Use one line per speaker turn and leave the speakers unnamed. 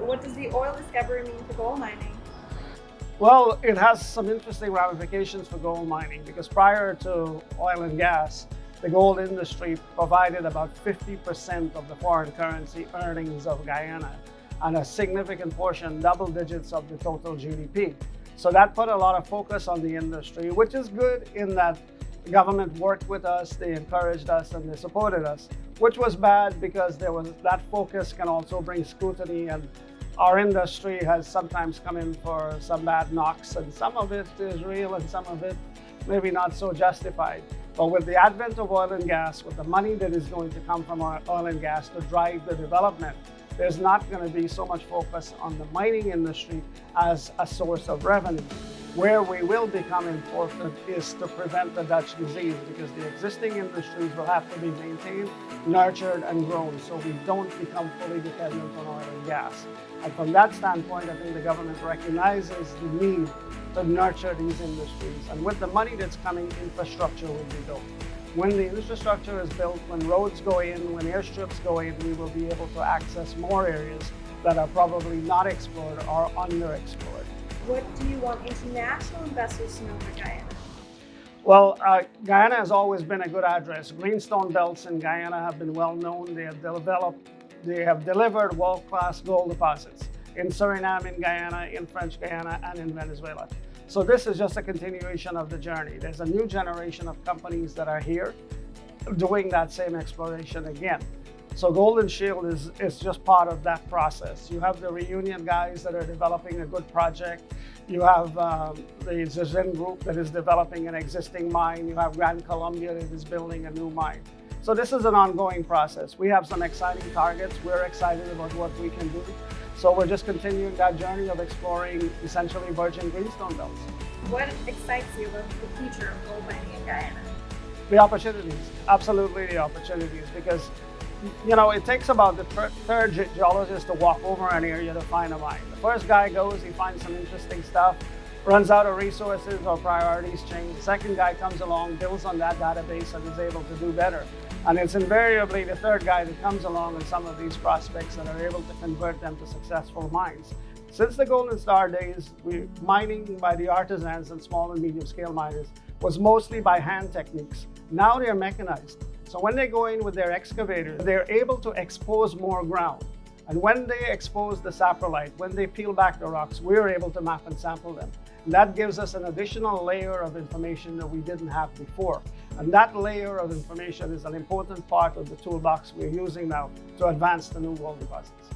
What does the oil discovery mean for gold mining?
Well, it has some interesting ramifications for gold mining because prior to oil and gas, the gold industry provided about 50% of the foreign currency earnings of Guyana and a significant portion, double digits of the total GDP. So that put a lot of focus on the industry, which is good in that the government worked with us, they encouraged us, and they supported us, which was bad because that focus can also bring scrutiny, and our industry has sometimes come in for some bad knocks, and some of it is real and some of it maybe not so justified. But with the advent of oil and gas, with the money that is going to come from oil and gas to drive the development, there's not going to be so much focus on the mining industry as a source of revenue. Where we will become important is to prevent the Dutch disease, because the existing industries will have to be maintained, nurtured, and grown so we don't become fully dependent on oil and gas. And from that standpoint, I think the government recognizes the need to nurture these industries. And with the money that's coming, infrastructure will be built. When the infrastructure is built, when roads go in, when airstrips go in, we will be able to access more areas that are probably not explored or underexplored.
What do you want international investors to know about Guyana?
Well, Guyana has always been a good address. Greenstone belts in Guyana have been well known. They have delivered world-class gold deposits in Suriname, in Guyana, in French Guyana, and in Venezuela. So this is just a continuation of the journey. There's a new generation of companies that are here doing that same exploration again. So Golden Shield is just part of that process. You have the Reunion guys that are developing a good project. You have the Zizin group that is developing an existing mine. You have Grand Columbia that is building a new mine. So this is an ongoing process. We have some exciting targets. We're excited about what we can do. So we're just continuing that journey of exploring essentially virgin greenstone belts.
What excites you about the future of gold mining in Guyana?
The opportunities, absolutely the opportunities, because it takes about the third geologist to walk over an area to find a mine. The first guy goes, he finds some interesting stuff, runs out of resources or priorities change. The second guy comes along, builds on that database, and is able to do better. And it's invariably the third guy that comes along in some of these prospects that are able to convert them to successful mines. Since the Golden Star days, mining by the artisans and small and medium scale miners was mostly by hand techniques. Now they're mechanized. So when they go in with their excavators, they're able to expose more ground. And when they expose the saprolite, when they peel back the rocks, we're able to map and sample them. And that gives us an additional layer of information that we didn't have before. And that layer of information is an important part of the toolbox we're using now to advance the new gold deposits.